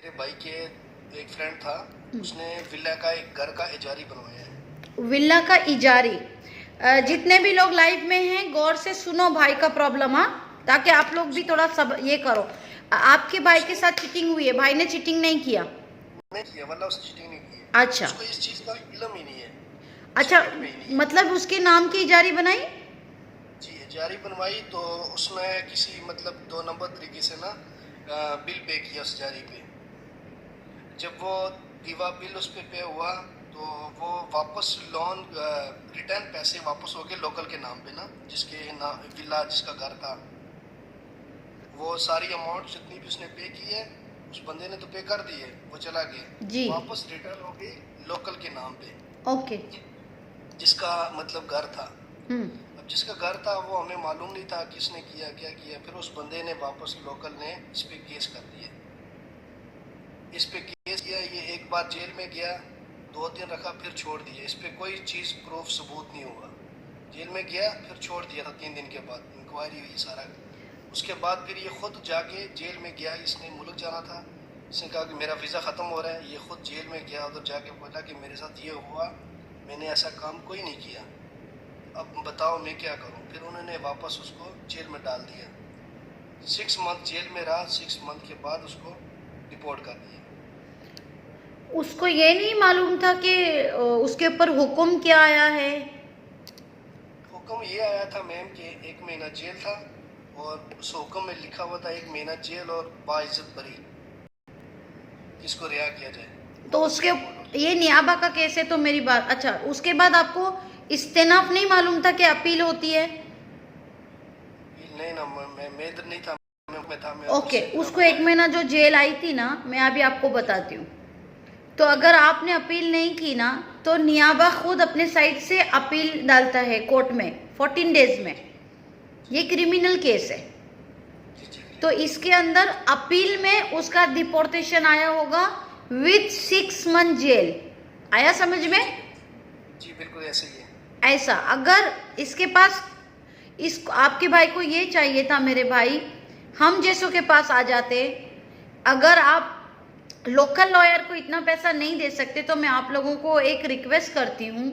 मेरे भाई के एक फ्रेंड था, उसने विला का एक घर का इजारी बनवाया है। विला का इजारी। जितने भी लोग लाइव में हैं गौर से सुनो भाई का प्रॉब्लम, हाँ, ताकि आप लोग भी थोड़ा सब ये करो। आपके भाई के साथ चीटिंग हुई है, भाई ने चीटिंग नहीं किया? नहीं किया, मतलब उसने चीटिंग नहीं की है। अच्छा उसको इस चीज का इल्म ही नहीं है, अच्छा, माइंड में ही नहीं है। मतलब उसके नाम की इजारी बनाई? जी इजारी बनवाई तो उसने किसी मतलब 2 नंबर तरीके से ना बिल पे किया उस जारी पे। जब वो दीवा बिल उस पे हुआ तो वो वापस लोन रिटर्न पैसे वापस हो गए लोकल के नाम पे ना, जिसके ना विला जिसका घर था, वो सारी अमाउंट जितनी भी उसने पे की है उस बंदे ने तो पे कर दी है, वो चला गया, जी वापस रिटर्न हो गई लोकल के नाम पे, ओके। जिसका मतलब घर था। हम्म अब जिसका घर था वो हमें मालूम नहीं था किसने किया क्या किया। फिर उस बंदे ने वापस लोकल ने इस पे केस कर दिया, इस पे केस किया। ये एक बार जेल में गया, 2 दिन रखा, फिर छोड़ दिया। इस पे कोई चीज़ प्रूफ सबूत नहीं हुआ। जेल में गया फिर छोड़ दिया था, 3 दिन के बाद इंक्वायरी हुई सारा। उसके बाद फिर ये खुद जाके जेल में गया, इसने मुल्क जाना था, इसने कहा कि मेरा वीज़ा ख़त्म हो रहा है। ये खुद जेल में गया, उधर जाके बोला कि मेरे साथ ये हुआ, मैंने ऐसा काम कोई नहीं किया, अब बताओ मैं क्या करूं। फिर उन्होंने वापस उसको जेल में डाल दिया, 6 मंथ जेल में रहा। 6 मंथ के बाद उसको डिपोर्ट कर दिया। उसको ये नहीं मालूम था कि उसके ऊपर हुक्म क्या आया है? हुक्म ये आया था मैम कि 1 महीना जेल था, और उस हुक्म में लिखा हुआ था 1 महीना जेल और बाइज्जत बरी, इसको रिहा किया जाए। तो उसके ये नियाबा का केस है तो मेरी बात, अच्छा उसके बाद आपको इस्तेनाफ नहीं मालूम था कि अपील होती है? नहीं ना, मैं इधर नहीं था, मैं था। मैं ओके, उसको 1 महीना जो जेल आई थी ना, मैं अभी आपको बताती हूँ। तो अगर आपने अपील नहीं की ना तो नियाबा खुद अपने साइड से अपील डालता है कोर्ट में 14 डेज में। ये क्रिमिनल केस है, तो इसके अंदर अपील में उसका डिपोर्टेशन आया होगा विथ 6 मंथ जेल। आया समझ में? जी बिल्कुल ऐसे ही है। ऐसा अगर इसके पास इस आपके भाई को ये चाहिए था, मेरे भाई हम जैसों के पास आ जाते। अगर आप लोकल लॉयर को इतना पैसा नहीं दे सकते तो मैं आप लोगों को एक रिक्वेस्ट करती हूँ,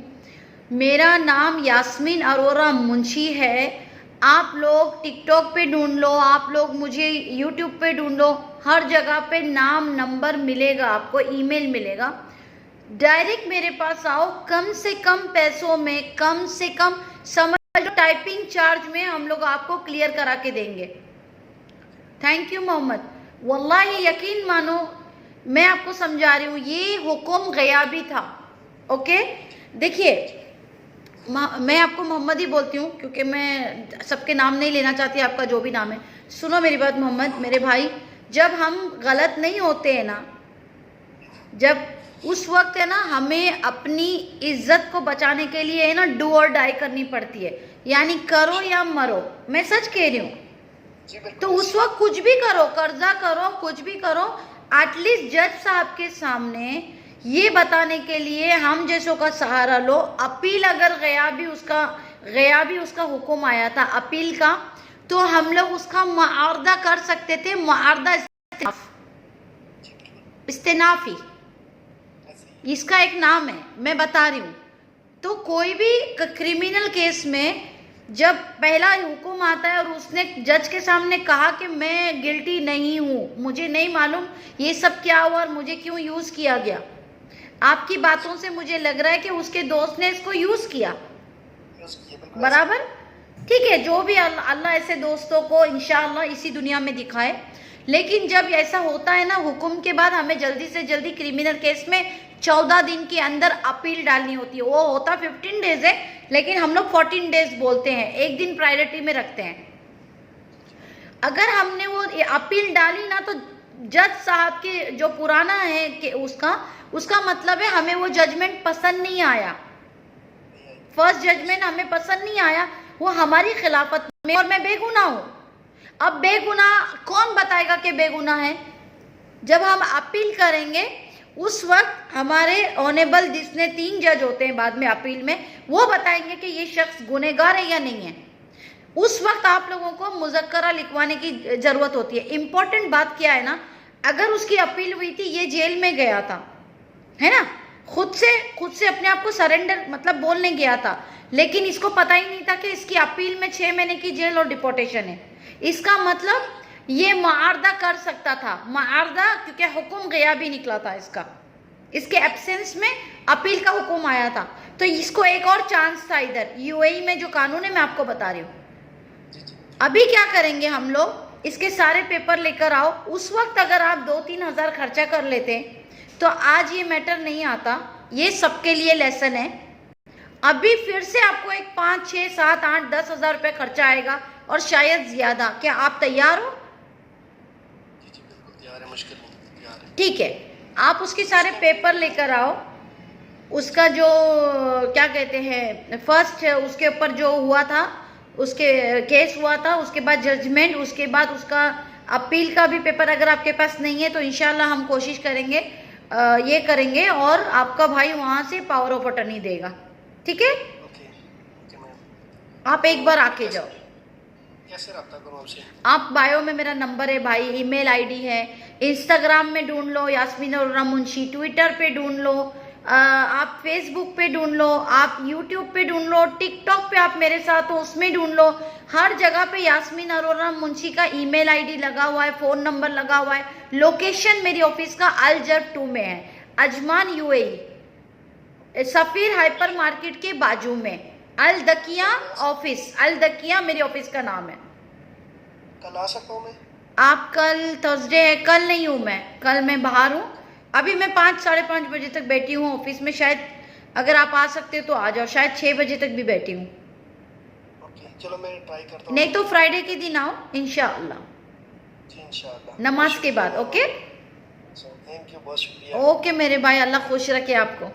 मेरा नाम यास्मीन अरोरा मुंशी है। आप लोग टिकटॉक पे ढूंढ लो, आप लोग मुझे यूट्यूब पे ढूंढ लो, हर जगह पे नाम नंबर मिलेगा, आपको ईमेल मिलेगा। डायरेक्ट मेरे पास आओ, कम से कम पैसों में, कम से कम समझ लो टाइपिंग चार्ज में हम लोग आपको क्लियर करा के देंगे। थैंक यू मोहम्मद, वल्लाही यकीन मानो मैं आपको समझा रही हूँ, ये हुक्म गयाबी था। ओके देखिए, मैं आपको मोहम्मद ही बोलती हूँ क्योंकि मैं सबके नाम नहीं लेना चाहती, आपका जो भी नाम है। सुनो मेरी बात मोहम्मद, मेरे भाई, जब हम गलत नहीं होते हैं ना, जब उस वक्त है ना हमें अपनी इज्जत को बचाने के लिए है ना डू और डाई करनी पड़ती है, यानी करो या मरो। मैं सच कह रही हूँ। तो उस वक्त कुछ भी करो, कर्जा करो, कुछ भी करो, एटलीस्ट जज साहब के सामने ये बताने के लिए हम जैसों का सहारा लो। अपील अगर गयाबी उसका हुक्म आया था अपील का, तो हम लोग उसका मुआवजा कर सकते थे, मुआवजा इस्तेनाफी इसका एक नाम है, मैं बता रही हूँ। तो कोई भी क्रिमिनल केस में जब पहला हुक्म आता है और उसने जज के सामने कहा कि मैं गिल्टी नहीं हूँ, मुझे नहीं मालूम ये सब क्या हुआ और मुझे क्यों यूज़ किया गया, आपकी बातों से मुझे लग रहा है कि उसके दोस्त ने इसको यूज़ किया, बराबर? ठीक है, जो भी अल्लाह ऐसे दोस्तों को इंशाअल्लाह इसी दुनिया में दिखाए। लेकिन जब ऐसा होता है ना हुक्म के बाद, हमें जल्दी से जल्दी क्रिमिनल केस में 14 दिन के अंदर अपील डालनी होती है। वो होता 15 डेज है, लेकिन हम लोग 14 डेज बोलते हैं, एक दिन प्रायोरिटी में रखते हैं। अगर हमने वो अपील डाली ना तो जज साहब के जो पुराना है कि उसका मतलब है हमें वो जजमेंट पसंद नहीं आया, फर्स्ट जजमेंट हमें पसंद नहीं आया, वो हमारी खिलाफत में, और मैं बेगुनाह हूँ। अब बेगुनाह कौन बताएगा कि बेगुनाह है? जब हम अपील करेंगे उस वक्त हमारे ऑनेबल जिसने 3 जज होते हैं बाद में अपील में, वो बताएंगे कि ये शख्स गुनहगार है या नहीं है। उस वक्त आप लोगों को मुज़क्करा लिखवाने की ज़रूरत होती है। इम्पॉर्टेंट बात क्या है ना, अगर उसकी अपील हुई थी, ये जेल में गया था, है ना, खुद से अपने आप को सरेंडर मतलब बोलने गया था, लेकिन इसको पता ही नहीं था कि इसकी अपील में 6 महीने की जेल और डिपोर्टेशन है। इसका मतलब ये मुआरदा कर सकता था, मुआरदा, क्योंकि हुक्म गया भी निकला था इसका, इसके एब्सेंस में अपील का हुक्म आया था, तो इसको एक और चांस था इधर यूएई में जो कानून है मैं आपको बता रही हूँ। अभी क्या करेंगे हम लोग, इसके सारे पेपर लेकर आओ। उस वक्त अगर आप 2-3 हज़ार खर्चा कर लेते तो आज ये मैटर नहीं आता। ये सबके लिए लेसन है। अभी फिर से आपको एक 5, 6, 7, 8, 10 हज़ार रुपये खर्चा आएगा और शायद ज़्यादा। क्या आप तैयार हो? जी बिल्कुल तैयार है, मुश्किल नहीं, तैयार है। ठीक है, आप उसके सारे पेपर लेकर आओ। उसका जो क्या कहते हैं फर्स्ट उसके ऊपर जो हुआ था, उसके केस हुआ था, उसके बाद जजमेंट, उसके बाद उसका अपील का भी पेपर अगर आपके पास नहीं है तो इंशाल्लाह हम कोशिश करेंगे ये करेंगे और आपका भाई वहाँ से पावर ऑफ अटर्नी देगा। ठीक है, ओके मैम। आप एक बार आके जाओ। कैसे रब्ता करूँ आपसे? आप बायो में मेरा नंबर है भाई, ईमेल आईडी है, इंस्टाग्राम में ढूंढ लो यास्मीन अरोरा मुंशी, ट्विटर पे ढूंढ लो, आप फेसबुक पे ढूंढ लो, आप यूट्यूब पे ढूंढ लो, टिकटॉक पे आप मेरे साथ हो उसमें ढूंढ लो। हर जगह पे यास्मीन अरोरा मुंशी का ईमेल आईडी लगा हुआ है, फ़ोन नंबर लगा हुआ है। लोकेशन मेरी ऑफिस का अल जर्फ 2 में है, अजमान यूएई, सफ़ीर हाइपर मार्केट के बाजू में, अल दकिया ऑफिस, अल दकिया मेरी ऑफिस का नाम है। कल आ सकता हूँ मैं? आप कल थर्सडे है, कल नहीं हूँ मैं, कल मैं बाहर हूँ। अभी मैं 5, साढ़े 5 बजे तक बैठी हूँ ऑफिस में। शायद अगर आप आ सकते हो तो आ जाओ, शायद 6 बजे तक भी बैठी हूँ। ओके चलो मैं ट्राई करता हूँ। नहीं तो फ्राइडे के दिन आओ इंशाअल्लाह, जी इंशाअल्लाह, नमाज के बाद। ओके थैंक यू, बहुत शुक्रिया। ओके मेरे भाई, अल्लाह खुश रखे आपको।